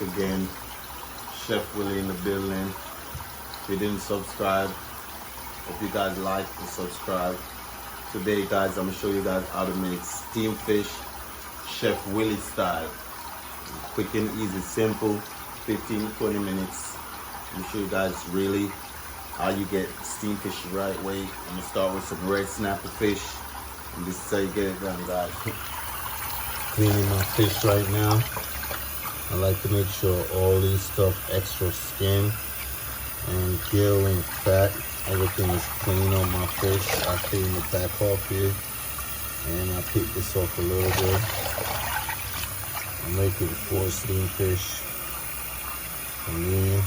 again. Chef Willie in the building. If you didn't subscribe, hope you guys like and subscribe. Today guys, I'm gonna show you guys how to make steamed fish Chef Willie style. Quick and easy, simple, 15-20 minutes. I'm gonna show you guys really how you get steamed fish the right way. I'm gonna start with some red snapper fish, and this is how you get it done, guys. Cleaning my fish right now. I like to make sure all these stuff, extra skin and gill and fat, everything is clean on my fish. I clean the back off here, and I pick this off a little bit. I'm making 4 steamed fish for me.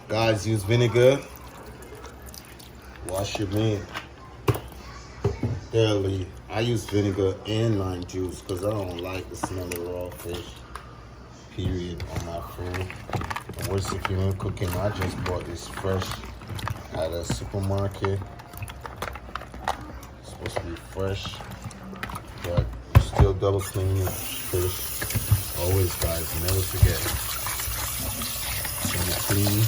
Guys, use vinegar. Wash your meat thoroughly. I use vinegar and lime juice because I don't like the smell of raw fish, period, on my food. And worse, if you're cooking, I just bought this fresh at a supermarket. It's supposed to be fresh, but you still double clean your fish. Always, guys, never forget. When you clean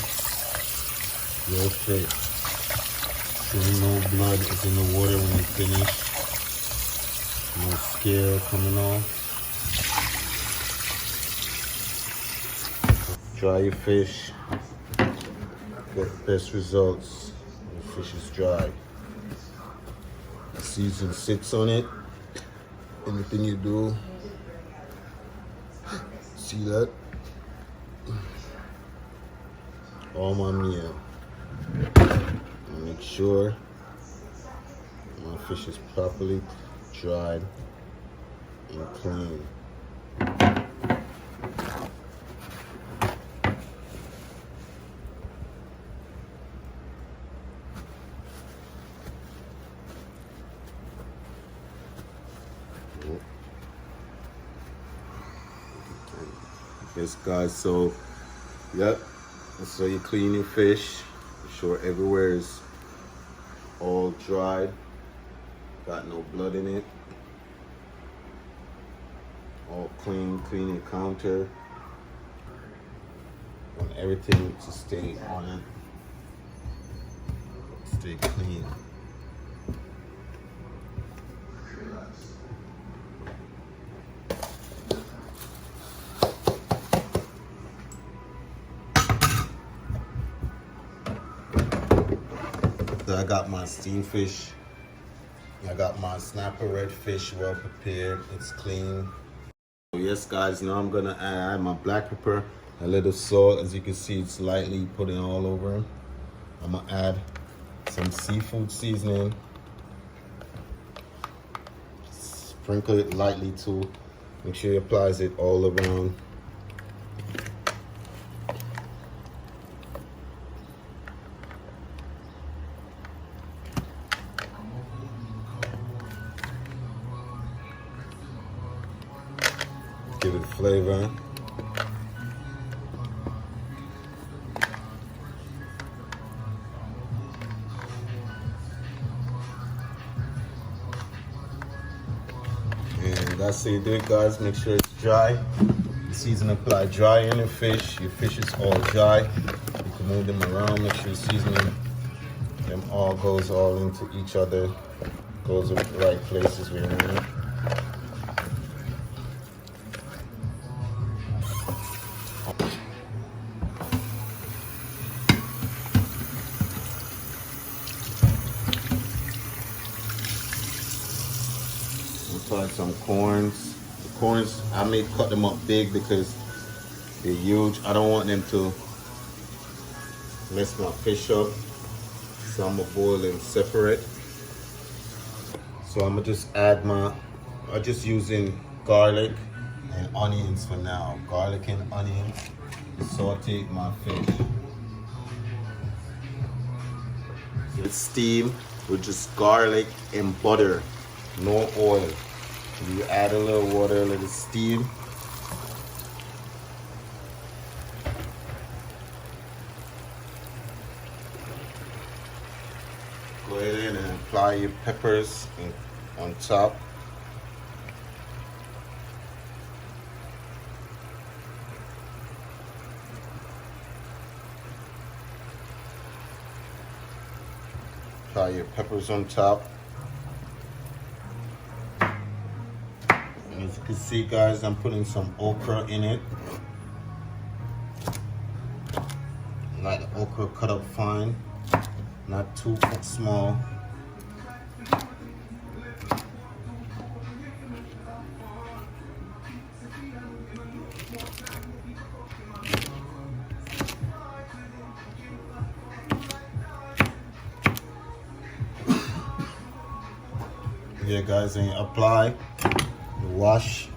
your fish, so no blood is in the water when you finish. No scale coming off. Dry your fish. Get the best results when the fish is dry. The season sits on it. Anything you do, see that? All my meal. Make sure my fish is properly dried and clean. Yes guys, so yep, so you clean your fish. Make sure everywhere is all dried, got no blood in it, all clean your counter. Want everything to stay on it, stay clean. So I got my steamed fish. I got my snapper red fish well prepared. It's clean. So yes guys, now I'm gonna add my black pepper, a little salt. As you can see, it's lightly putting all over. I'm gonna add some seafood seasoning. Sprinkle it lightly too. Make sure he applies it all around. Give it flavor. And that's how you do it, guys. Make sure it's dry. The season apply dry in the fish. Your fish is all dry. You can move them around. Make sure the seasoning them all goes all into each other. Goes in the right places where you want it. Apply some corns. The corns, I may cut them up big because they're huge. I don't want them to mess my fish up, so I'm gonna boil them separate. So I'm gonna just add I'm just using garlic and onions for now. Garlic and onions. Saute my fish. It's steamed with just garlic and butter, no oil. You add a little water, a little steam. Go ahead and apply your peppers on top. Apply your peppers on top. And as you can see, guys, I'm putting some okra in it. I like the okra cut up fine, not too small. Yeah, guys, and apply, wash.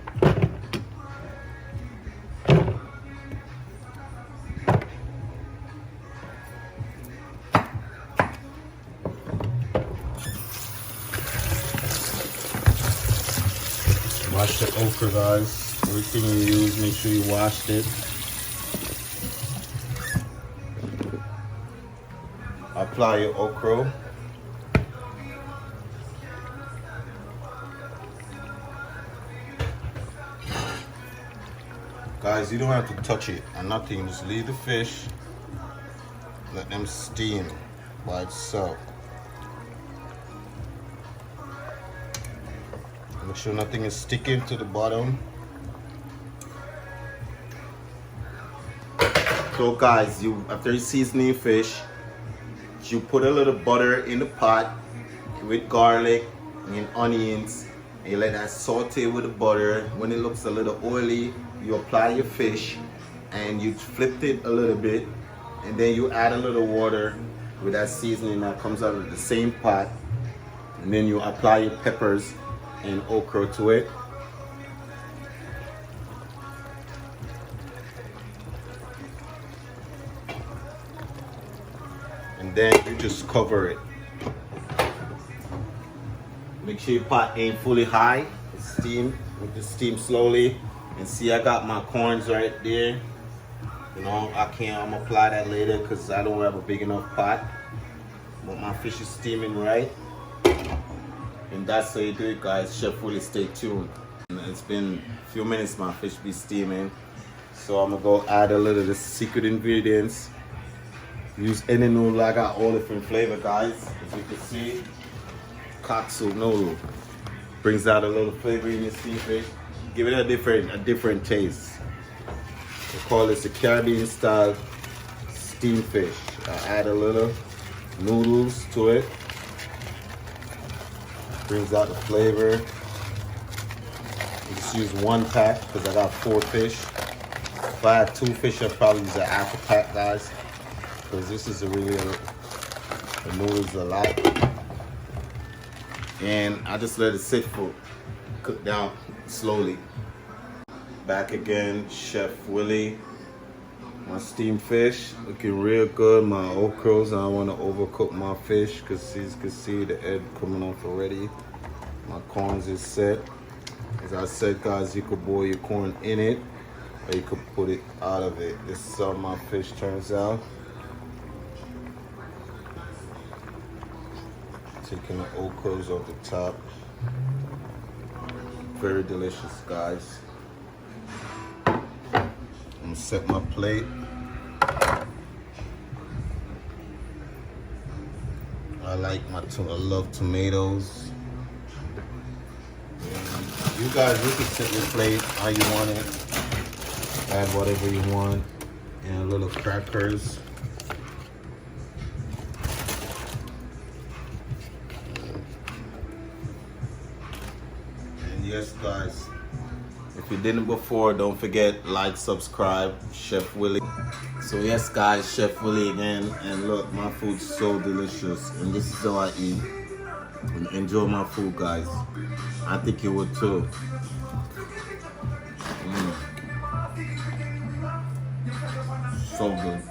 Wash the okra, guys. Everything you use, make sure you washed it. Apply your okra. Guys, you don't have to touch it or nothing. Just leave the fish, let them steam by itself. Make sure nothing is sticking to the bottom. So guys, after you seasoning fish, you put a little butter in the pot with garlic and onions, and you let that saute with the butter. When it looks a little oily, you apply your fish and you flip it a little bit, and then you add a little water with that seasoning that comes out of the same pot, and then you apply your peppers and okra to it. And then you just cover it. Make sure your pot ain't fully high. Steam, with the steam slowly. And see, I got my corns right there. You know, I'm gonna apply that later because I don't have a big enough pot. But my fish is steaming right. And that's how you do it, guys. Chef Willie, stay tuned. It's been a few minutes, my fish be steaming. So I'm gonna go add a little of the secret ingredients. Use any noodle, I got all different flavor, guys. As you can see, cocktail noodle. Brings out a little flavor in your seafish. Give it a different taste. We call this a Caribbean style steamfish. I add a little noodles to it. Brings out the flavor. You just use one pack because I got 4 fish. If I had 2 fish, I'd probably use a half a pack, guys. Because this is the noodles a lot. And I just let it sit for cook down slowly. Back again, Chef Willie. My steamed fish looking real good. My okras, I don't want to overcook my fish because you can see the egg coming off already. My corns is set. As I said, guys, you could boil your corn in it or you could put it out of it. This is how my fish turns out. Taking the okras off the top. Very delicious, guys. I'm gonna set my plate. I love tomatoes. And you guys, you can set your plate how you want it. Add whatever you want. And a little crackers. Yes, guys, if you didn't before, don't forget, like, subscribe, Chef Willie. So yes, guys, Chef Willie again, and look, my food's so delicious, and this is how I eat. And enjoy my food, guys. I think you would too. So good.